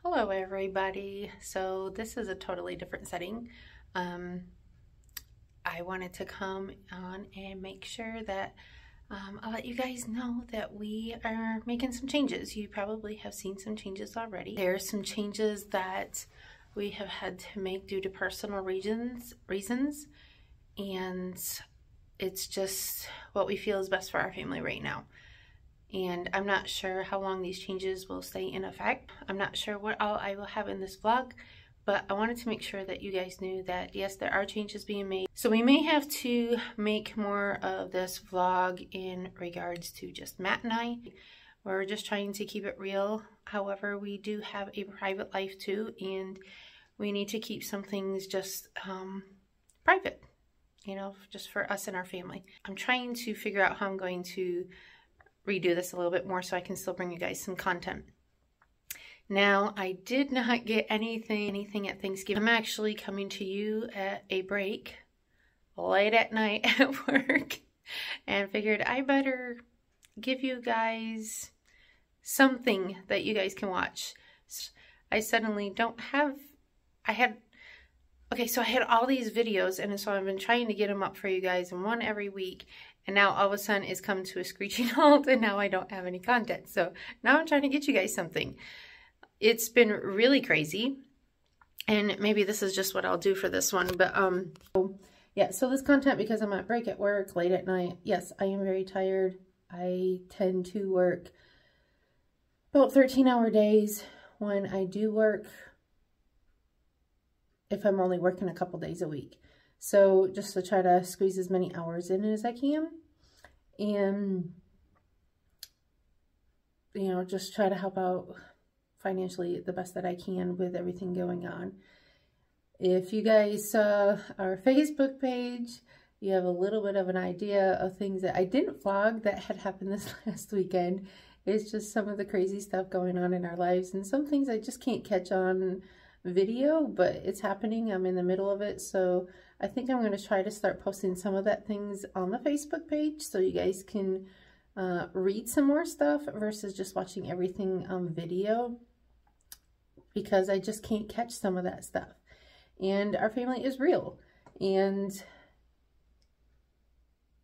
Hello everybody. So this is a totally different setting. I wanted to come on and make sure that I'll let you guys know that we are making some changes. You probably have seen some changes already. There are some changes that we have had to make due to personal reasons, and it's just what we feel is best for our family right now. And I'm not sure how long these changes will stay in effect. I'm not sure what all I will have in this vlog, but I wanted to make sure that you guys knew that yes, there are changes being made. So we may have to make more of this vlog in regards to just Matt and I. We're just trying to keep it real. However, we do have a private life too, and we need to keep some things just private, you know, just for us and our family. I'm trying to figure out how I'm going to redo this a little bit more so I can still bring you guys some content. Now, I did not get anything at Thanksgiving. I'm actually coming to you at a break late at night at work and figured I better give you guys something that you guys can watch. I suddenly don't have, I had all these videos, and so I've been trying to get them up for you guys, and one every week. And now all of a sudden it's come to a screeching halt, and now I don't have any content. So now I'm trying to get you guys something. It's been really crazy, and maybe this is just what I'll do for this one. But yeah, so this content, because I'm at break at work late at night. Yes, I am very tired. I tend to work about 13-hour days when I do work, if I'm only working a couple days a week. So just to try to squeeze as many hours in as I can, and, you know, just try to help out financially the best that I can with everything going on. If you guys saw our Facebook page, you have a little bit of an idea of things that I didn't vlog that had happened this last weekend. It's just some of the crazy stuff going on in our lives, and some things I just can't catch on video, but it's happening. I'm in the middle of it, so I think I'm going to try to start posting some of that things on the Facebook page so you guys can read some more stuff versus just watching everything on video, because I just can't catch some of that stuff. And our family is real, and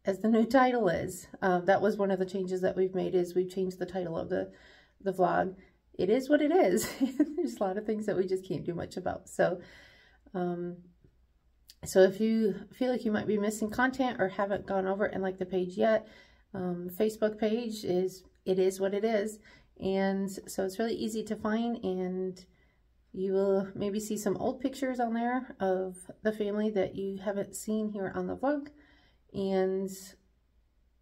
as the new title is, that was one of the changes that we've made, is we've changed the title of the vlog. It is what it is. There's a lot of things that we just can't do much about. So, so if you feel like you might be missing content or haven't gone over and liked the page yet, Facebook page is what it is. And so it's really easy to find, and you will maybe see some old pictures on there of the family that you haven't seen here on the vlog. And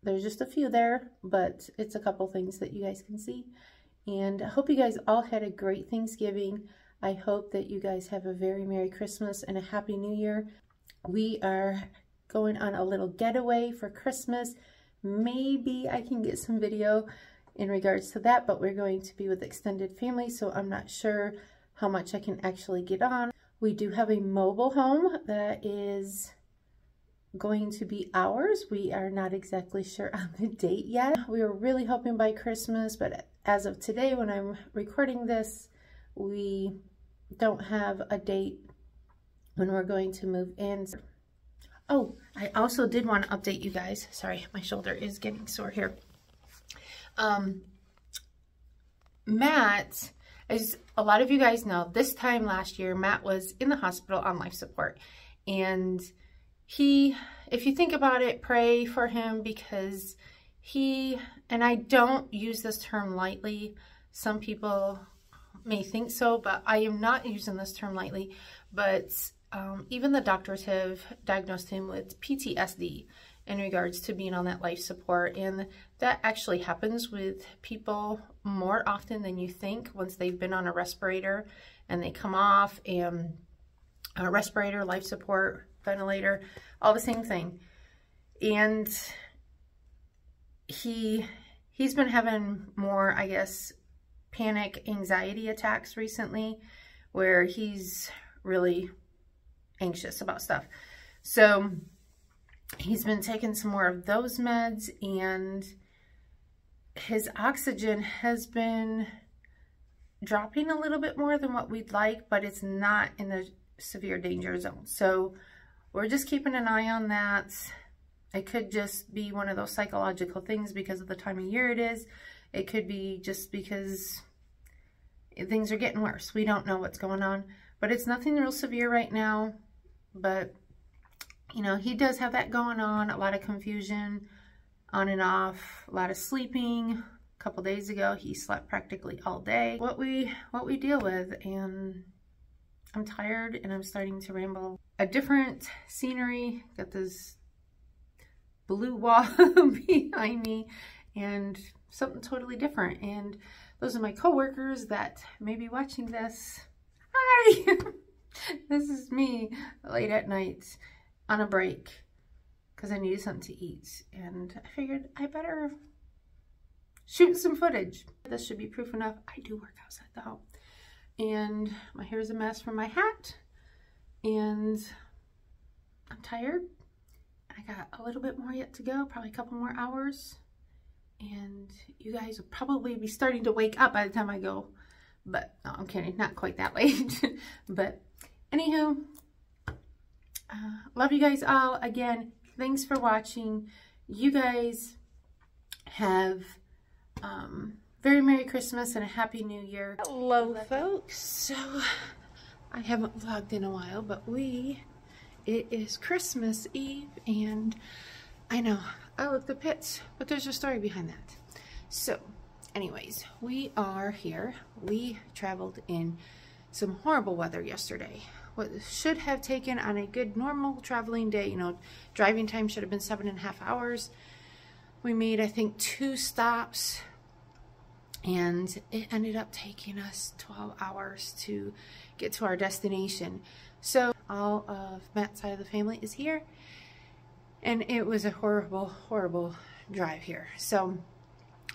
there's just a few there, but it's a couple things that you guys can see. And I hope you guys all had a great Thanksgiving. I hope that you guys have a very Merry Christmas and a Happy New Year. We are going on a little getaway for Christmas. Maybe I can get some video in regards to that, but we're going to be with extended family, so I'm not sure how much I can actually get on. We do have a mobile home that is going to be ours. We are not exactly sure on the date yet. We were really hoping by Christmas, but as of today, when I'm recording this, we don't have a date when we're going to move in. Oh, I also did want to update you guys. Sorry, my shoulder is getting sore here. Matt, as a lot of you guys know, this time last year, Matt was in the hospital on life support. And if you think about it, pray for him, because and I don't use this term lightly. Some people may think so, but I am not using this term lightly. But even the doctors have diagnosed him with PTSD in regards to being on that life support. And that actually happens with people more often than you think once they've been on a respirator and they come off, and a respirator, life support, ventilator, all the same thing. And he's been having more, I guess, panic anxiety attacks recently, where he's really anxious about stuff. So he's been taking some more of those meds, and his oxygen has been dropping a little bit more than what we'd like, but it's not in the severe danger zone. So we're just keeping an eye on that. It could just be one of those psychological things because of the time of year it is. It could be just because things are getting worse. We don't know what's going on, but it's nothing real severe right now. But, you know, he does have that going on, a lot of confusion on and off, a lot of sleeping. A couple days ago, he slept practically all day. What we deal with, and I'm tired and I'm starting to ramble. A different scenery, got this blue wall behind me and something totally different. And those are my coworkers that may be watching this. Hi! This is me late at night on a break because I needed something to eat. And I figured I better shoot some footage. This should be proof enough. I do work outside the home. And my hair's a mess from my hat. And I'm tired. I got a little bit more yet to go, probably a couple more hours. And you guys will probably be starting to wake up by the time I go. But, no, I'm kidding, not quite that late. But, anywho, love you guys all. Again, thanks for watching. You guys have very Merry Christmas and a Happy New Year. Hello, folks. So, I haven't vlogged in a while, but it is Christmas Eve, and I know, I look the pits, but there's a story behind that. So, anyways, we are here. We traveled in some horrible weather yesterday. What should have taken on a good normal traveling day, you know, driving time should have been 7.5 hours. We made, I think, 2 stops, and it ended up taking us 12 hours to get to our destination. So all of Matt's side of the family is here, and it was a horrible, horrible drive here. So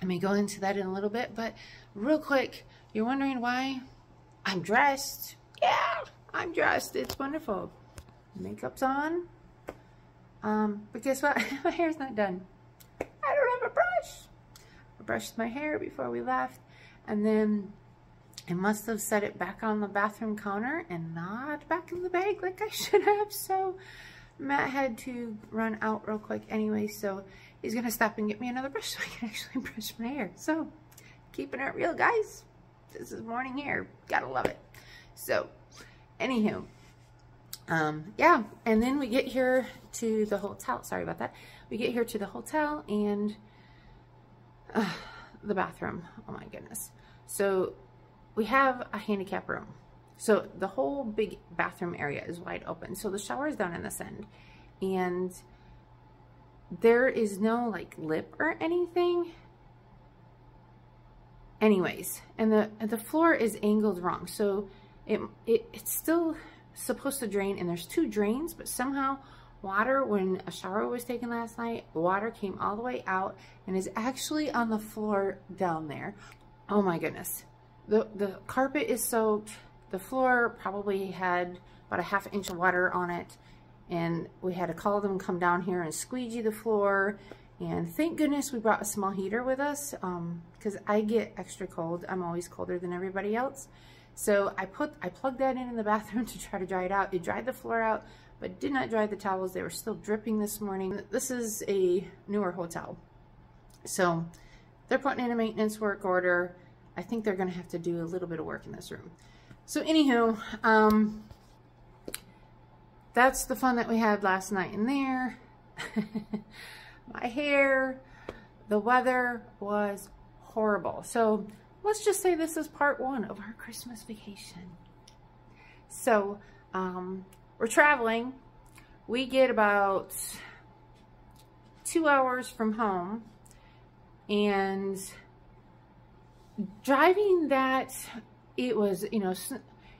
I may go into that in a little bit, but real quick, you're wondering why I'm dressed. Yeah, I'm dressed. It's wonderful. Makeup's on. But guess what? My hair's not done. I don't have a brush. I brushed my hair before we left, and then I must have set it back on the bathroom counter and not back in the bag like I should have. So Matt had to run out real quick anyway, so he's gonna stop and get me another brush so I can actually brush my hair. So keeping it real, guys. This is morning hair. Gotta love it. So anywho, yeah, and then we get here to the hotel. Sorry about that. We get here to the hotel and the bathroom. Oh my goodness. So we have a handicap room. So the whole big bathroom area is wide open. So the shower is down in this end, and there is no like lip or anything. Anyways, and the floor is angled wrong. So it's still supposed to drain, and there's 2 drains, but somehow water, when a shower was taken last night, water came all the way out and is actually on the floor down there. Oh my goodness. The carpet is soaked. The floor probably had about a ½ inch of water on it, and we had to call them come down here and squeegee the floor. And thank goodness we brought a small heater with us, because I get extra cold. I'm always colder than everybody else. So I plugged that in the bathroom to try to dry it out. It dried the floor out, but did not dry the towels. They were still dripping this morning. This is a newer hotel, so they're putting in a maintenance work order. I think they're gonna have to do a little bit of work in this room. So anywho, that's the fun that we had last night in there. My hair, the weather was horrible. So let's just say this is part 1 of our Christmas vacation. So we're traveling. We get about 2 hours from home, and driving that, it was, you know,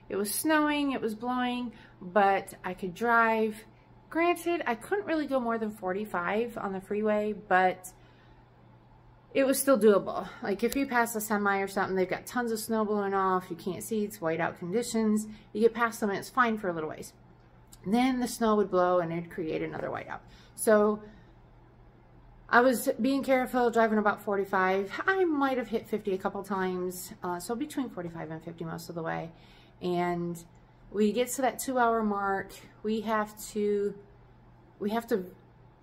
it was snowing, it was blowing, but I could drive. Granted, I couldn't really go more than 45 on the freeway, but it was still doable. Like if you pass a semi or something, they've got tons of snow blowing off, you can't see, it's whiteout conditions. You get past them and it's fine for a little ways. And then the snow would blow and it'd create another whiteout. So I was being careful, driving about 45. I might have hit 50 a couple times, so between 45 and 50 most of the way. And we get to that 2-hour mark. We have to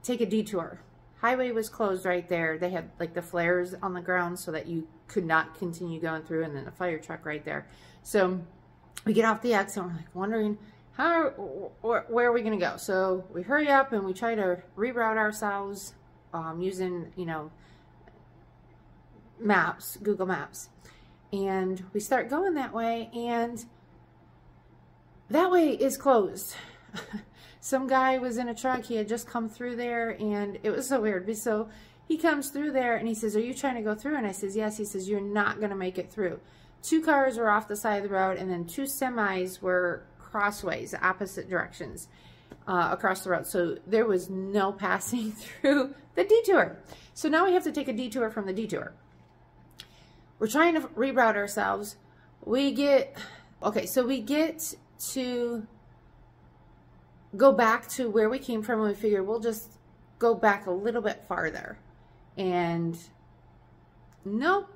take a detour. Highway was closed right there. They had like the flares on the ground so that you could not continue going through, and then a fire truck right there. So we get off the exit and we're like wondering where are we gonna go? So we hurry up and we try to reroute ourselves using, you know, maps, Google Maps. And we start going that way, and that way is closed. Some guy was in a truck. He had just come through there, and it was so weird. So he comes through there and he says, "Are you trying to go through?" And I says, "Yes." He says, "You're not going to make it through." 2 cars were off the side of the road, and then 2 semis were crossways, opposite directions across the road. So there was no passing through the detour. So now we have to take a detour from the detour. We're trying to reroute ourselves. We get to go back to where we came from, and we figured we'll just go back a little bit farther. And nope,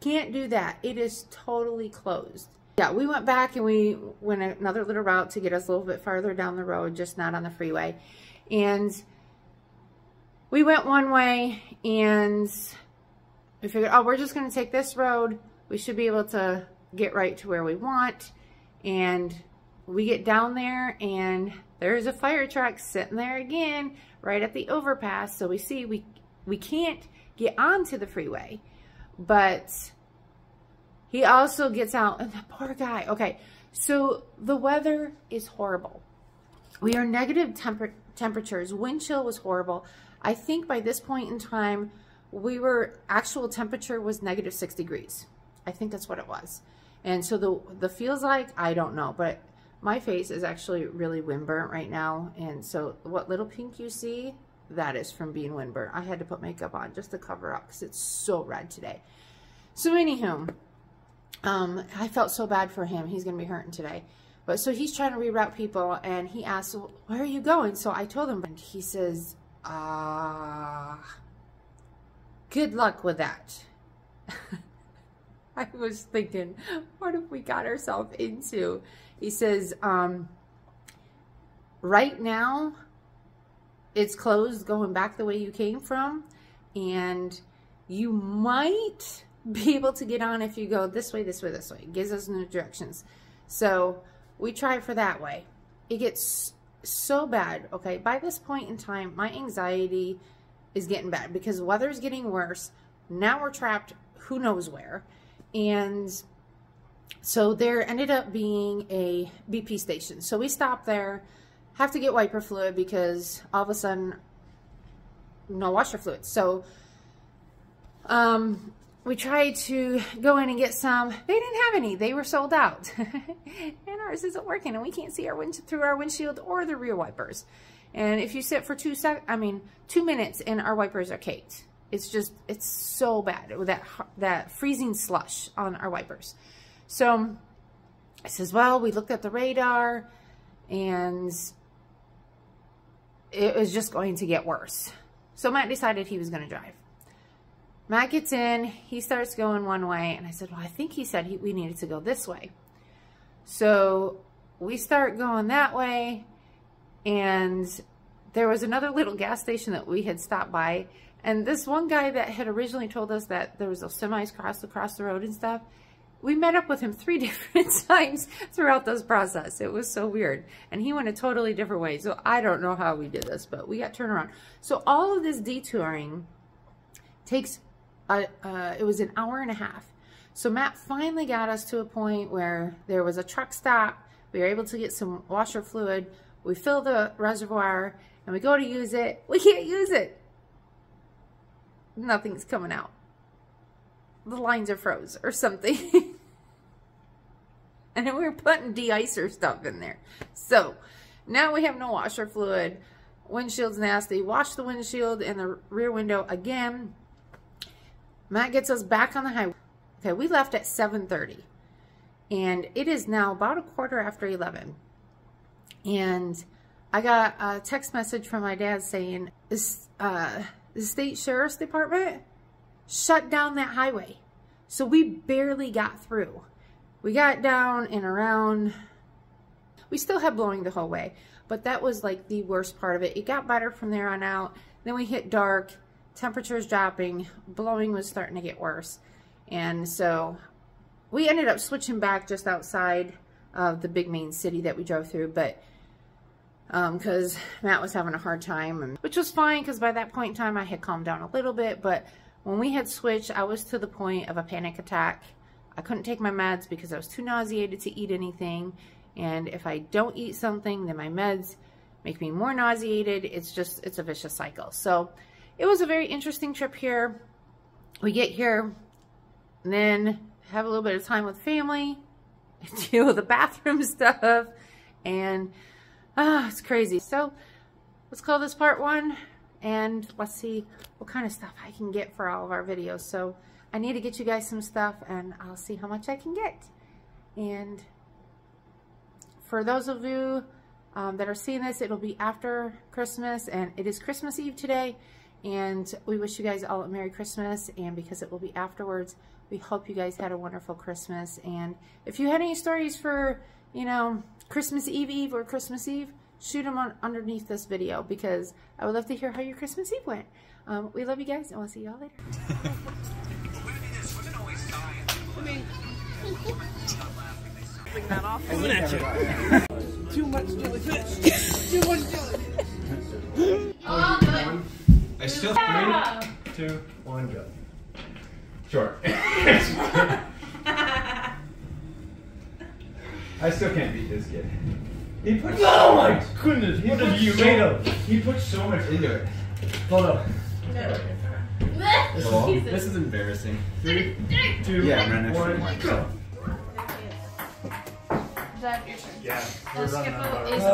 can't do that. It is totally closed. Yeah, we went back and we went another little route to get us a little bit farther down the road, just not on the freeway. And we went one way, and we figured, oh, we're just going to take this road. We should be able to get right to where we want. And we get down there, and there's a fire truck sitting there again, right at the overpass. So we see we can't get onto the freeway, but he also gets out, and the poor guy. Okay, so the weather is horrible. We are negative temperatures. Wind chill was horrible. I think by this point in time, actual temperature was -6 degrees. I think that's what it was. And so the feels like, I don't know, but my face is actually really windburnt right now. And so what little pink you see, that is from being windburnt. I had to put makeup on just to cover up because it's so red today. So anywho, I felt so bad for him. He's going to be hurting today. But so he's trying to reroute people, and he asked, "Well, where are you going?" So I told him, and he says, good luck with that. I was thinking, what have we got ourselves into? He says, right now, it's closed going back the way you came from, and you might be able to get on if you go this way, this way, this way. It gives us new directions. So we try for that way. It gets so bad. Okay, by this point in time, my anxiety is getting bad because the weather's getting worse. Now we're trapped who knows where. And so there ended up being a BP station. So we stopped there, have to get wiper fluid because all of a sudden, no washer fluid. So we tried to go in and get some. They didn't have any. They were sold out. And ours isn't working, and we can't see through our windshield or the rear wipers. And if you sit for 2 minutes and our wipers are caked. It's so bad with that freezing slush on our wipers. So I says, well, we looked at the radar, and it was just going to get worse. So Matt decided he was going to drive. Matt gets in, he starts going one way, and I said, well, I think he said we needed to go this way. So we start going that way, and there was another little gas station that we had stopped by, and this one guy that had originally told us that there was those semis across the road and stuff, we met up with him 3 different times throughout this process. It was so weird, and he went a totally different way. So I don't know how we did this, but we got turned around. So all of this detouring takes it was an hour and a half. So Matt finally got us to a point where there was a truck stop. We were able to get some washer fluid. We fill the reservoir, and we go to use it. We can't use it. Nothing's coming out. The lines are froze or something. And then we were putting de-icer stuff in there. So now we have no washer fluid. Windshield's nasty. Wash the windshield and the rear window again. Matt gets us back on the highway. Okay, we left at 7:30. And it is now about 11:15. And I got a text message from my dad saying, is the state sheriff's department shut down that highway. So we barely got through. We got down and around. We still had blowing the whole way, but that was like the worst part of it. It got better from there on out. Then we hit dark, temperatures dropping, blowing was starting to get worse. And so we ended up switching back just outside of the big main city that we drove through, but because Matt was having a hard time, which was fine because by that point in time I had calmed down a little bit. But when we had switched, I was to the point of a panic attack. I couldn't take my meds because I was too nauseated to eat anything, and if I don't eat something, then my meds make me more nauseated. It's a vicious cycle. So it was a very interesting trip here. We get here and then have a little bit of time with family, deal with the bathroom stuff, and it's crazy. So let's call this part 1, and let's see what kind of stuff I can get for all of our videos. So I need to get you guys some stuff, and I'll see how much I can get. And for those of you that are seeing this, it'll be after Christmas, and it is Christmas Eve today, and we wish you guys all a Merry Christmas. And because it will be afterwards, we hope you guys had a wonderful Christmas. And if you had any stories for, you know, Christmas Eve or Christmas Eve, shoot them on underneath this video, because I would love to hear how your Christmas Eve went. We love you guys, and we'll see y'all later. That off. Coming at you. Too much jellyfish. Too much jellyfish. I still 3, 2, 1, go. Sure. I still can't beat this kid. He put oh my goodness! What have you made of? He put so much into it. Hold up. This is embarrassing. 3, 2, yeah, 1, go. Is that your turn? Yeah. Skippo is a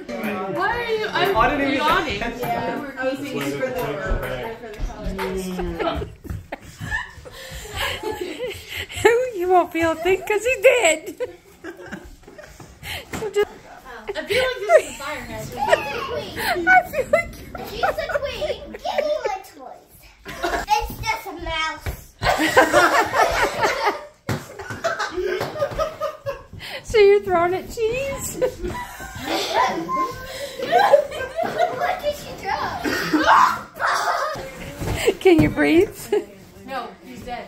5. Why are you? I'm yawning. Yeah, I was thinking for the colors. You won't feel a thing because he did. So just, I feel like this is a fire hazard. I feel like She's a queen. Give me my toys. It's just a mouse. So you're throwing at cheese? What did she throw? Can you breathe? No, he's dead.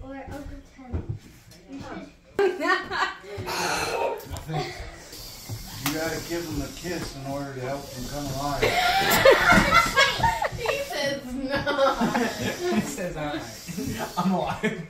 Or Uncle Ted. You gotta give him a kiss in order to help him come alive. He says no. He says, alright. I'm alive.